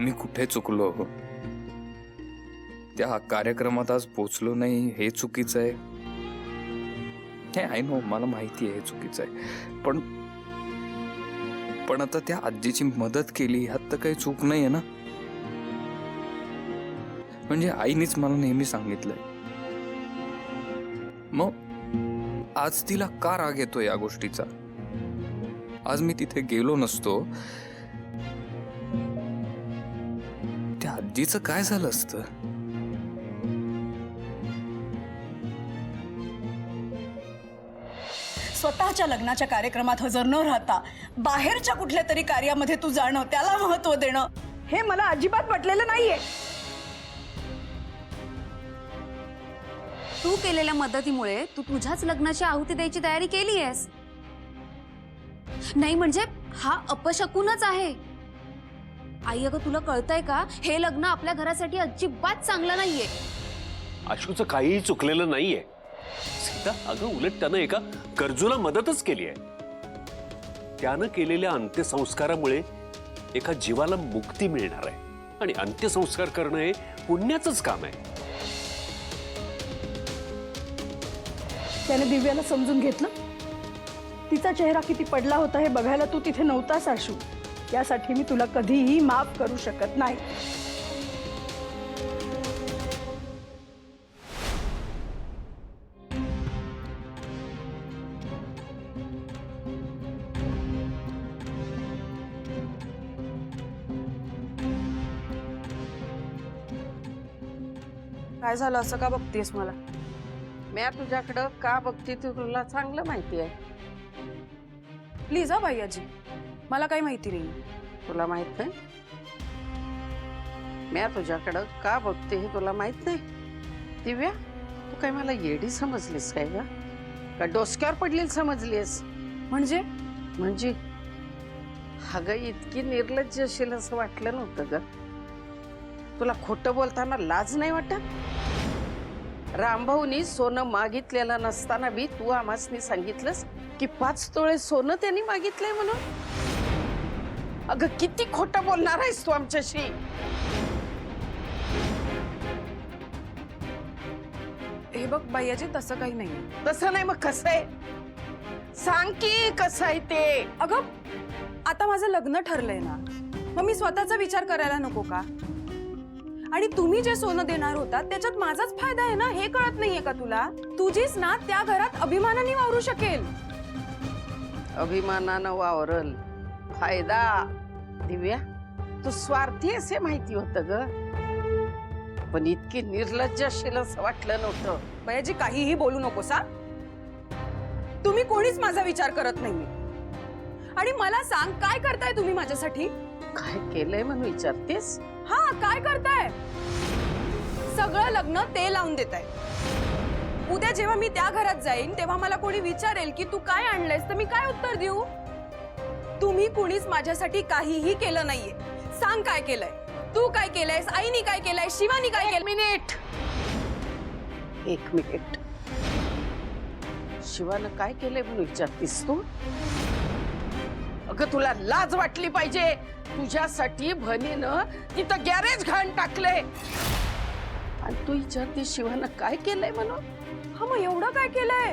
मी कुठे चुकलो? त्या कार्यक्रमात आज पोचलो नाही हे चुकीचं आहे. हे आय नो, मला माहिती आहे हे चुकीचं आहे, पण आता त्या आजीची मदत केली ह्यात तर काही चूक नाहीये ना. म्हणजे आईनेच मला नेहमी सांगितलंय. मग आज तिला का राग येतो या गोष्टीचा? आज मी तिथे गेलो नसतो, त्या आजीचं काय झालं असतं? स्वतःच्या लग्नाच्या कार्यक्रमात हजर न राहता बाहेरच्या कुठल्या तरी कार्यामध्ये तू जाणं, त्याला महत्त्व देणं, हे मला अजिबात पटलेलं नाहीये. तू केलेल्या मदतीमुळे तू तुझ्याच लग्नाची आहुती द्यायची तयारी केली आहेस. नाही म्हणजे हा अपशकुनच आहे. आई अगं तुला कळतंय का, हे लग्न आपल्या घरासाठी अजिबात चांगलं नाहीये. आशूचं काहीही चुकलेलं नाहीये सीता. अगं उलट त्यानं एका गरजूला मदतच केली आहे. त्यानं केलेल्या अंत्यसंस्कारामुळे एका जीवाला मुक्ती मिळणार आहे आणि अंत्यसंस्कार करणं हे पुण्याचंच काम आहे. त्याने दिव्याला समजून घेतलं. तिचा चेहरा किती पडला होता हे बघायला तू तिथे नव्हतास आशू. यासाठी मी तुला कधीही माफ करू शकत नाही. काय झालं असं का बघतेस मला? मी तुझ्याकडं का बघते ते तुला चांगलं माहिती आहे. प्लीज हा बाई आजी, मला काही माहिती नाही. तुला माहित नाही? मी तुझ्याकडं का बघते हे तुला माहित नाही? दिव्या, तू काय मला येडी समजलीस काय ग? का डोसक्यावर पडलेली समजलीस? म्हणजे म्हणजे अगं इतकी निर्लज्ज असेल असं वाटलं नव्हतं ग. तुला खोटं बोलताना लाज नाही वाटत? रामभाऊनी सोनं मागितलेलं नसताना बी तू आम्हासनी सांगितलंस की 5 तोळे सोनं त्यांनी मागितलंय म्हणून. अगं किती खोटं बोलणार आहेस तू आमच्याशी. हे बघ बाई आजी, तसं काही नाही. तसं नाही मग कसं आहे? सांग की कसं आहे ते. अगं आता माझं लग्न ठरलंय ना, मग मी स्वतःचा विचार करायला नको का? आणि तुम्ही जे सोनं देणार होता त्याच्यात माझाच फायदा आहे ना, हे कळत नाहीये का तुला? तुझीच ना त्या घरात अभिमानाने वावरू शकेल. अभिमानानं वावरल, फायदा. दिव्या, तू स्वार्थी असे माहिती होतं ग, पण इतकी निर्लज्ज असेल असं वाटलं नव्हतं. बायाजी काहीही बोलू नकोस हा. तुम्ही कोणीच माझा विचार करत नाही. आणि मला सांग, काय करताय तुम्ही माझ्यासाठी? काय केलंय म्हणून विचारतेस? हा, काय करताय? सगळं लग्न ते लावून देताय. उद्या जेव्हा मी त्या घरात जाईन तेव्हा मला कोणी विचारेल की तू काय आणलंयस, तर मी काय उत्तर देऊ? तुम्ही कोणीच माझ्यासाठी काहीही केलं नाहीये. सांग काय केलंय? तू काय केलंयस? आईनी काय केलंय? शिवानी काय केलं? एक मिनिट. शिवानं काय केलंय म्हणून विचारतीस तू? अगं तुला लाज वाटली पाहिजे. तुझ्यासाठी भनीनं तिथं गॅरेज घाण टाकलंय आणि तू विचारती शिवानं काय केलंय म्हणून? हा, मग एवढं काय केलंय?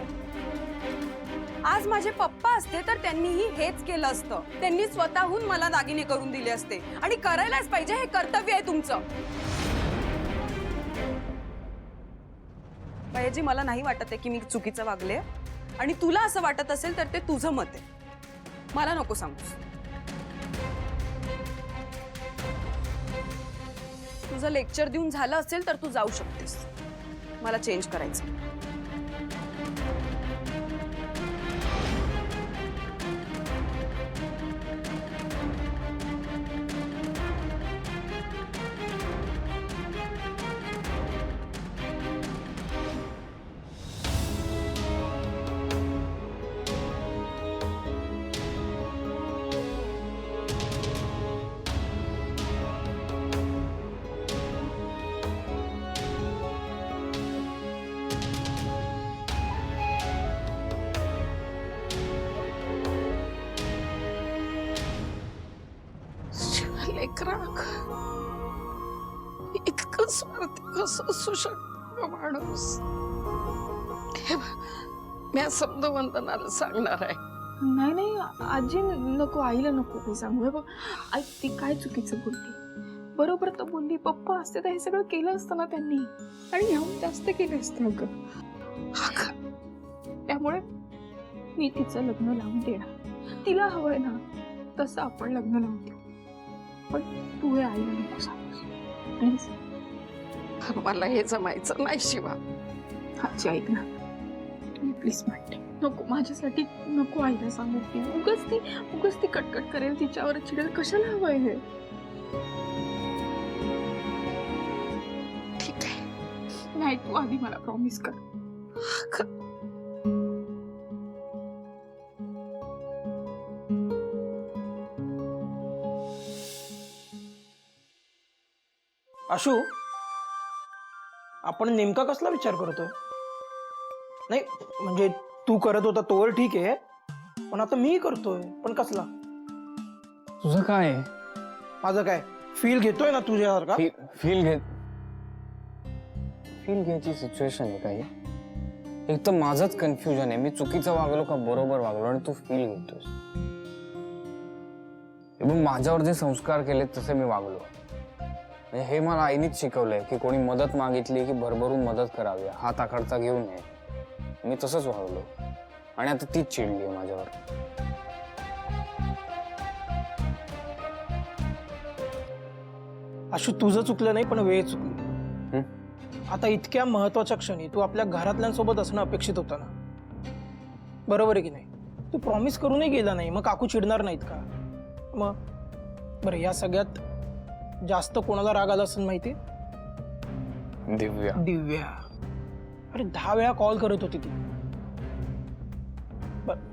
आज माझे पप्पा असते तर त्यांनीही हेच केलं असतं. त्यांनी स्वतःहून मला दागिने करून दिले असते आणि करायलाच पाहिजे, हे कर्तव्य आहे तुमचं. बायाजी, मला नाही वाटत आहे की मी चुकीचं वागले, आणि तुला असं वाटत असेल तर ते तुझं मत आहे. मला नको सांगूस. तुझं लेक्चर देऊन झालं असेल तर तू जाऊ शकतेस. मला चेंज करायचं. लेकरा एवढं स्वार्थी कसं असू शकतो माणूस? हे बघ, मी आज शब्द वंदनाला सांगणार आहे. नाही नाही आजी नको, आईला नको ते सांगू. हे बघ आई ती काय चुकीचं बोलली. बरोबर तर बोलली. पप्पा असते तर हे सगळं केलं असतं ना त्यांनी, आणि ह्याहून जास्त केलं असतं अगं. त्यामुळे मी तिचं लग्न लावून देणार. तिला हवंय ना तसं आपण लग्न लावून देऊ. पण तू हे आईला नको सांगूस. मला हे जमायचं नाही शिवा. आजी ऐक ना प्लीज म्हणते, नको माझ्यासाठी नको आईला सांगू. ती उगाच ती कटकट करेल, तिच्यावर चिडेल. कशाला हवंय हे? ठीक आहे. नाही तू आधी मला प्रॉमिस कर. आशू, आपण नेमका कसला विचार करतोय? नाही म्हणजे तू करत होता तोवर ठीक आहे, पण आता मी करतोय, पण कसला? तुझं काय आहे? माझं काय फील घेतोय ना तुझ्यासारखा? फील घ्यायची सिच्युएशन आहे काही? एक तर माझंच कन्फ्युजन आहे, मी चुकीचं वागलो का बरोबर वागलो, आणि तू फील घेतोस. मग माझ्यावर जे संस्कार केले तसे मी वागलो. हे मला आईनीच शिकवलंय की कोणी मदत मागितली की भरभरून मदत करावी, हात आकडता घेऊ नये. मी तसंच वागलो, आणि आता तीच चिडली आहे माझ्यावर. आशू, तुझं चुकलं नाही, पण वेळ चुकली. आता इतक्या महत्वाच्या क्षणी तू आपल्या घरातल्यांसोबत असणं अपेक्षित होतं ना, बरोबर आहे की नाही? तू प्रॉमिस करूनही गेला नाही, मग काकू चिडणार नाहीत का? मग बरं, या सगळ्यात जास्त कोणाला राग आला असेल माहिती? दिव्या. अरे 10 वेळा कॉल करत होती ती.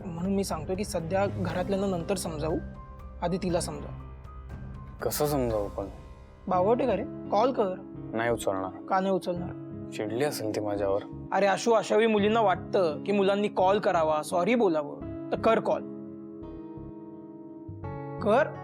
म्हणून मी सांगतो की सध्या घरातल्यांना नंतर समजावू, आधी तिला समजावू. कसं समजावू? पण बावट आहे का रे? कॉल कर. नाही उचलणार. का नाही उचलणार? चिडली असेल ती माझ्यावर. अरे आशू, अशावेळी मुलींना वाटतं की मुलांनी कॉल करावा, सॉरी बोलावं, तर कर कॉल. कर.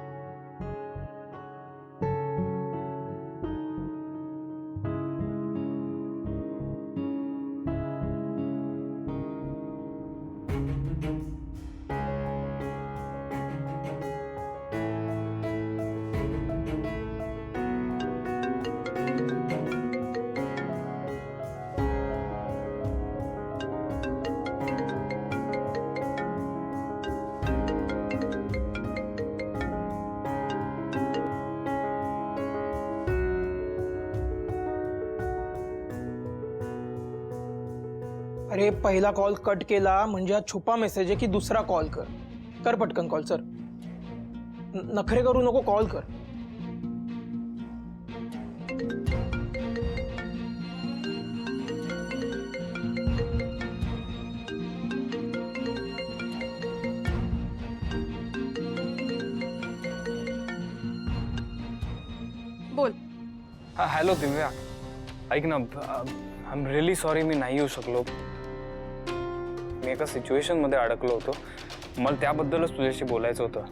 अरे पहिला कॉल कट केला म्हणजे हा छुपा मेसेज आहे की दुसरा कॉल कर. कर पटकन कॉल. सर नखरे करू नको, कॉल कर. बोल. हॅलो दिव्या, ऐक ना, आय एम रिअली सॉरी, मी नाही येऊ शकलो. मी एका सिच्युएशन मध्ये अडकलो होतो, मला त्याबद्दलच तुझ्याशी बोलायचं होतं.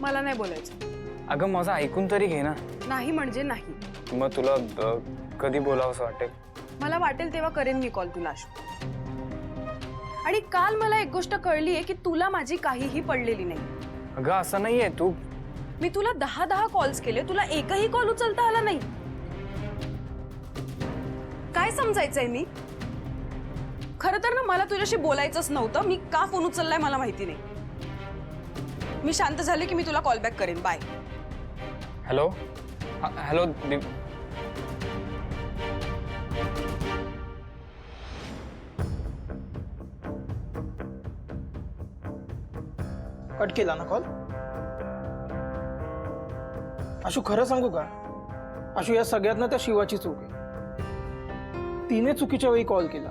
मला नाही बोलायचं. अगं माझं ऐकून तरी घे ना. नाही म्हणजे नाही. मग तुला कधी बोलावंसं वाटेल? मला वाटेल तेव्हा करेन मी कॉल तुला आशू. आणि काल मला एक गोष्ट कळली आहे की तुला माझी काहीही पडलेली नाही. अगं असं नाहीये. मी तुला 10 कॉल्स केले, तुला एकही कॉल उचलता आला नाही. काय समजायचंय मी? खरं तर ना मला तुझ्याशी बोलायचंच नव्हतं. मी का फोन उचललाय मला माहिती नाही. मी शांत झाले की मी तुला कॉल बॅक करेन. बाय. हॅलो हॅलो कट केला ना कॉल? आशू, खरं सांगू का? आशू, या सगळ्यात ना त्या शिवाची चूक आहे. तिने चुकीच्या वेळी कॉल केला.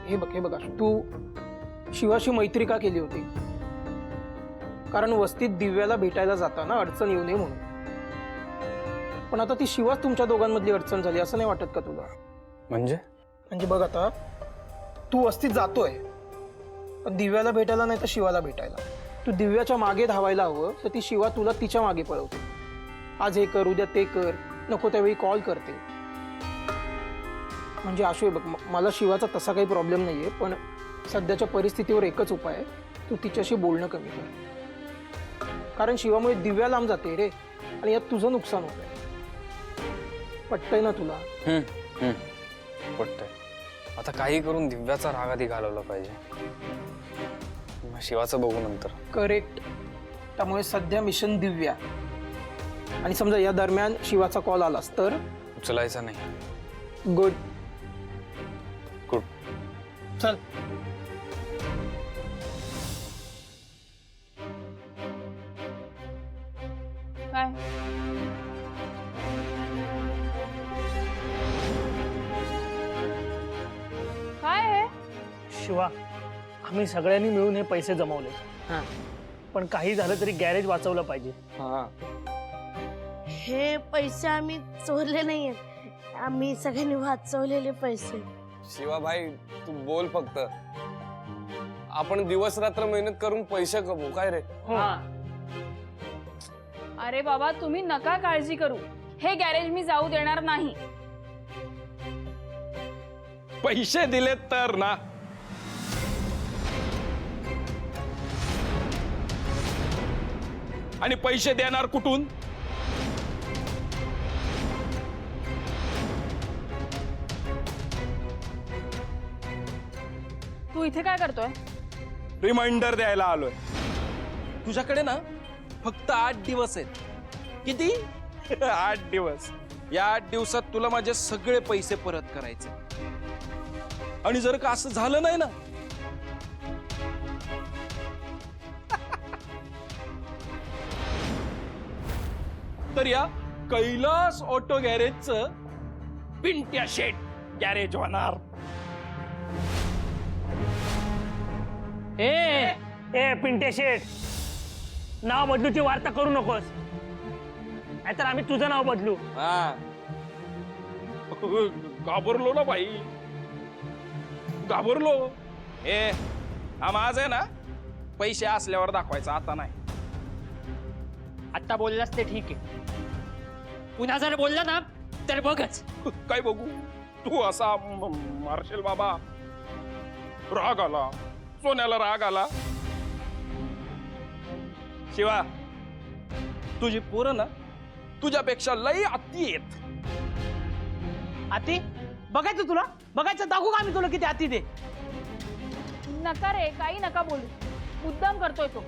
हे बघ आशू, तू शिवाशी मैत्री का केली होती? कारण वस्तीत दिव्याला भेटायला जाताना अडचण येऊ नये म्हणून. पण आता ती शिवाच तुमच्या दोघांमधली अडचण झाली, असं नाही वाटत का तुला? म्हणजे बघ, आता तू वस्तीत जातोय, पण दिव्याला भेटायला नाही तर शिवाला भेटायला. तू दिव्याच्या मागे धावायला हवं, तर ती शिवा तुला तिच्या मागे पळवते. आज हे कर उद्या ते कर, नको त्यावेळी कॉल करते. म्हणजे आशू हे बघ, मला शिवाचा तसा काही प्रॉब्लेम नाहीये, पण सध्याच्या परिस्थितीवर एकच उपाय आहे, तू तिच्याशी बोलणं कमी कर. कारण शिवामुळे दिव्या लांब जाते रे, आणि यात तुझं नुकसान होतंय. पटतंय ना तुला? पटतंय. आता काही करून दिव्याचा राग आधी घालवला पाहिजे, मग शिवाचं बघू नंतर. करेक्ट. त्यामुळे सध्या मिशन दिव्या. आणि समजा या दरम्यान शिवाचा कॉल आलास तर उचलायचा नाही. गुड. गुड. चल. काय काय आहे? शिवा, आम्ही सगळ्यांनी मिळून हे पैसे जमवले. हां. पण काही झालं तरी गॅरेज वाचवलं पाहिजे. हा, हे पैसे आम्ही चोरले नाहीयेत, आम्ही सगळ्यांनी वाचवलेले पैसे. शिवा भाई तू बोल फक्त. आपण दिवस रात्र मेहनत करून पैसे कमवू काय रे. अरे बाबा, तुम्ही नका काळजी करू, हे गॅरेज मी जाऊ देणार नाही. पैसे दिले तर ना. आणि पैसे देणार कुठून? तू इथे काय करतोय? रिमाइंडर द्यायला आलोय. तुझ्याकडे ना फक्त 8 दिवस आहेत. किती? 8 दिवस. या 8 दिवसात तुला माझे सगळे पैसे परत करायचे. आणि जर का असं झालं नाही ना, तर या कैलास ऑटो गॅरेजचं पिंट्या शेट गॅरेज होणार. ए पिंटे शेठ, नाव बदलूची वार्ता करू नकोस, नाहीतर आम्ही तुझं नाव बदलू. हा घाबरलो ना भाई, घाबरलो. हा माझ आहे ना, पैसे असल्यावर दाखवायचा, आता नाही. आता बोललास ते ठीक आहे, पुन्हा जर बोलला ना तर बघच. काय बघू? तू असा मार्शल बाबा. राग आला, सोन्याला राग आला. शिवा, तुझी पोरं ना तुझ्यापेक्षा लई अति आहेत. आती बघायचं तुला, बघायचं, दाखवू का आम्ही तुला किती आती दे. नका रे, काही नका बोलू, मुद्दाम करतोय तो.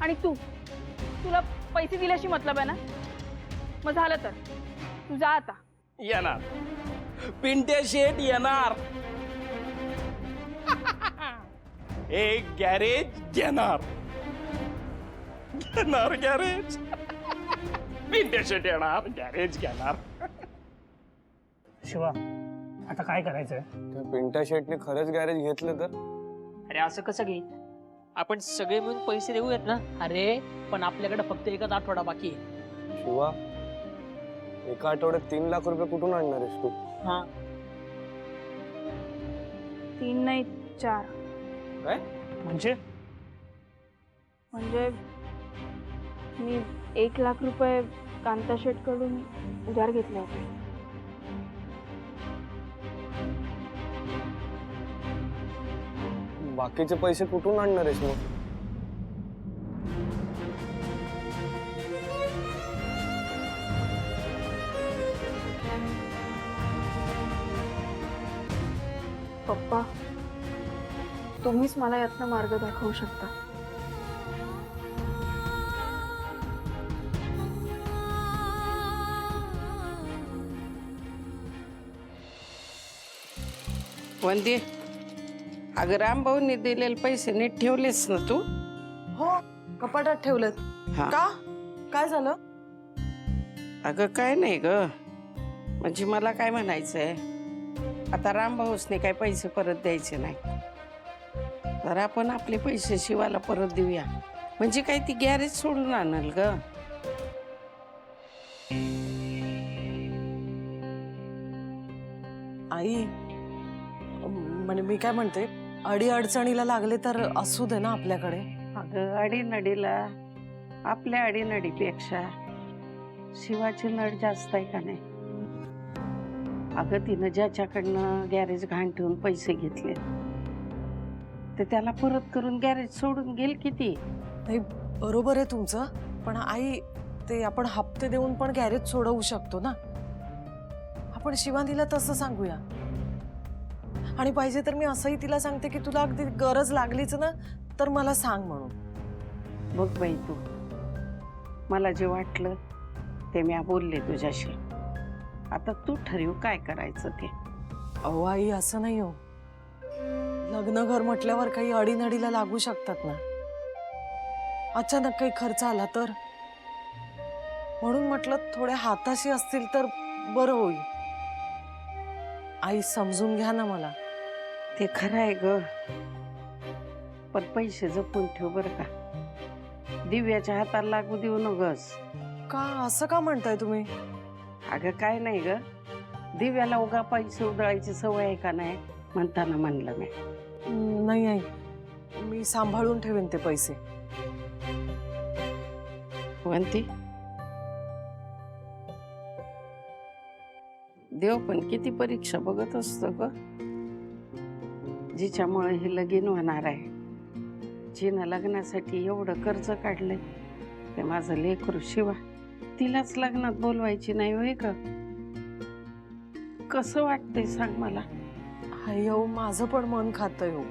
आणि तुला पैसे दिल्याशी मतलब आहे ना, मग झालं तर तू जा आता. येणार पिंट्या शेट येणार. एक गॅरेज घेणार. गॅरेज. पिंट्या शेट येणार, गॅरेज घेणार. शिवा, आता काय करायचंय? त्या पिंट्या शेटने खरंच गॅरेज घेतलं तर? अरे असं कसं घे, आपण सगळे मिळून पैसे देऊयात ना. अरे पण आपल्याकडे फक्त एकच आठवडा बाकी आहे. शिवा, एका आठवड्यात 3 लाख रुपये कुठून आणणार आहेस तू? हा, 3 नाही 4. काय म्हणजे मी 1 लाख रुपये कांता शेट कडून उधार घेतले होते. बाकीचे पैसे कुठून आणणार आहेस मग? पप्पा, तुम्हीच मला यातनं मार्ग दाखवू शकता. वंदे, अगं रामभाऊनी दिलेले पैसे नीट ठेवलेस ना तू? हो, कपाटात ठेवलेत. हा. का? काय झालं? अगं काय नाही ग, म्हणजे मला काय म्हणायचंय, आता रामभाऊसने काय पैसे परत द्यायचे नाही, तर आपण आपले पैसे शिवाला परत देऊया. म्हणजे काय ती गॅरेज सोडून आणल ग. आई, म्हणजे मी काय म्हणते, अडी अडचणीला लागले तर असू दे ना आपल्याकडे. अगं अडीनडीला, आपल्या अडीनडीपेक्षा शिवाची नड जास्त आहे का नाही? अगं तिनं ज्याच्याकडनं गॅरेज घाण ठेवून पैसे घेतले ते त्याला परत करून गॅरेज सोडून गेल किती. नाही बरोबर आहे तुमचं, पण आई ते आपण हप्ते देऊन पण गॅरेज सोडवू शकतो ना. आपण शिवानीला तसं सांगूया. आणि पाहिजे तर मी असंही तिला सांगते की तुला अगदी गरज लागलीच ना तर मला सांग म्हणून. बघ बाई तू, मला जे वाटलं ते मी बोलले तुझ्याशी. आता तू ठरव काय करायचं ते. अहो आई असं नाही हो, लग्न घर म्हटल्यावर काही अडीनडीला लागू शकतात ना. अचानक काही खर्च आला तर, म्हणून म्हटलं थोड्या हाताशी असतील तर बरं होईल. आई समजून घ्या ना मला. ते खरं आहे ग, पण पैसे जपून ठेव बरं का. दिव्याच्या हाताला लागू देऊ नगस. का असं का म्हणताय तुम्ही? अगं काय नाही ग, दिव्याला उगा पैसे उधळायची सवय आहे का नाही म्हणताना म्हणलं मी. नाही आई, मी सांभाळून ठेवेन ते पैसे. वंती, देव पण किती परीक्षा बघत असतो ग. जिच्यामुळे हे लगीन होणार आहे, जिनं लग्नासाठी एवढं कर्ज काढलंय, ते माझं लेकरू शिवा, तिलाच लग्नात बोलवायची नाही होय का? कसं वाटतंय सांग मला. आई हो, माझं पण मन खातंय हो.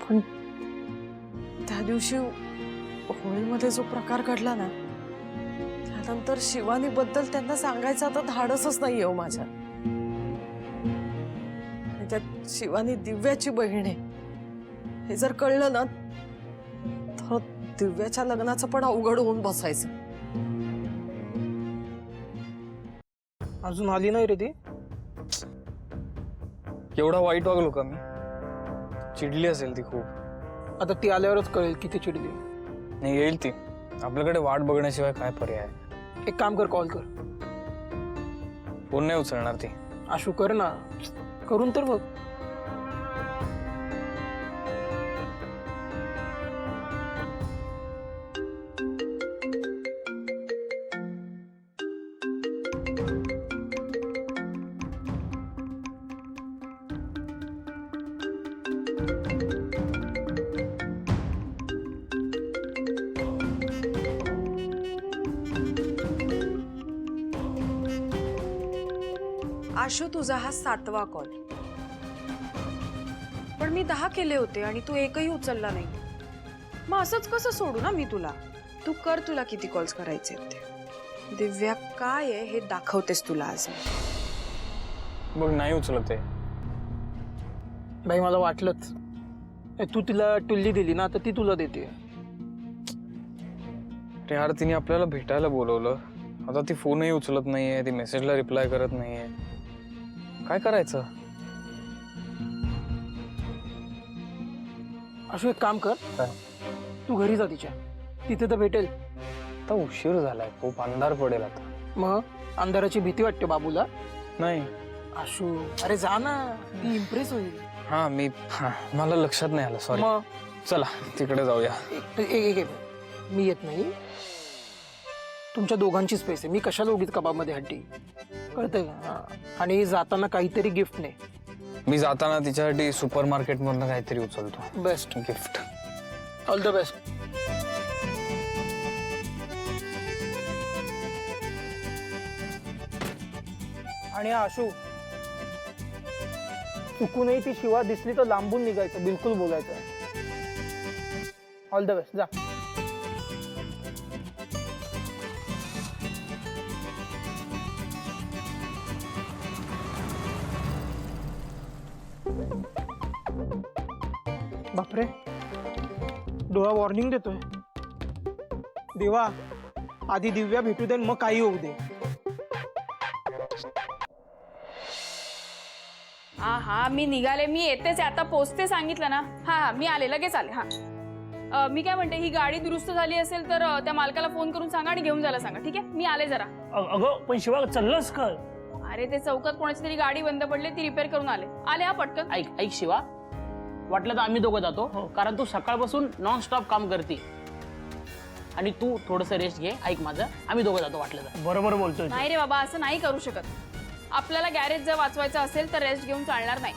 पण त्या दिवशी होळीमध्ये जो प्रकार घडला ना, त्यानंतर शिवानी बद्दल त्यांना सांगायचं आता धाडसच नाहीये हो माझ्या. त्यात शिवानी दिव्याची बहीण आहे हे जर कळलं ना तर दिव्याच्या लग्नाचं पण अवघड होऊन बसायचं. अजून आली नाही रे ती. एवढा वाईट वागलो का मी? चिडली असेल ती खूप. आता ती आल्यावरच कळेल किती चिडली. नाही, येईल ती. आपल्याकडे वाट बघण्याशिवाय काय पर्याय आहे? एक काम कर, कॉल कर. फोन नाही उचलणार ती. आशू कर ना, करून तर बघ. आशू, तुझा हा 7वा कॉल. पण मी 10 केले होते आणि तू एकही उचलला नाही. मग असंच कसं सोडू ना मी तुला. तू कर, तुला किती कॉल्स करायचे ते. दिव्या काय आहे हे दाखवतेस तुला आज. बघ, नाही उचलत आहे. बाई मला वाटलंच. तू तिला टुल्ली दिली ना, तर ती तुला देते. अरे यार, तिने आपल्याला भेटायला बोलवलं, आता ती फोनही उचलत नाहीये, ती मेसेजला रिप्लाय करत नाहीये. काय करायचं? आशू एक काम कर, तू घरी जा तिच्या, तिथे तर भेटेल. आता उशीर झालाय, खूप अंधार पडेल आता. मग अंधाराची भीती वाटते बाबूला? नाही आशू, अरे जा ना, ती इम्प्रेस होईल. मला लक्षात नाही आलं, सॉरी. मग चला तिकडे जाऊया. मी येत नाही. तुमच्या दोघांचीच पैसे, मी कशाला उगीच कबाबमध्ये हड्डी, कळतंय का? आणि जाताना काहीतरी गिफ्ट नाही. मी जाताना तिच्यासाठी सुपर मार्केट मधनं काहीतरी उचलतो. Best gift. All the best. आणि आशू, चुकूनही ती शिवा दिसली तर लांबून निघायचं, बिलकुल बोलायचं. ऑल द बेस्ट, जा. बापरे, डोळा वॉर्निंग देतोय. देवा, आधी दिव्या भेटू दे, मग काही होऊ दे. हा, मी निघाले, मी येतेच, आता पोचते सांगितलं ना. हा, मी आले, लगेच आले. हा, मी काय म्हणते, ही गाडी दुरुस्त झाली असेल तर त्या मालकाला फोन करून सांगा आणि घेऊन जायला सांगा. ठीक आहे, मी आले जरा. अगं पण शिवा चाललंस का? अरे ते चौकात कोणाची तरी गाडी बंद पडली, ती रिपेअर करून आले हा पटकन. ऐक ऐक शिवा, वाटलं तर आम्ही दोघं जातो, कारण तू सकाळपासून नॉन स्टॉप काम करते आणि तू थोडस रेस्ट घे. ऐक माझं, आम्ही दोघं जातो वाटलं तर. बरोबर बोलतोय नाही रे बाबा, असं नाही करू शकत. आपल्याला गॅरेज जर वाचवायचं असेल तर रेस्ट घेऊन चालणार नाही.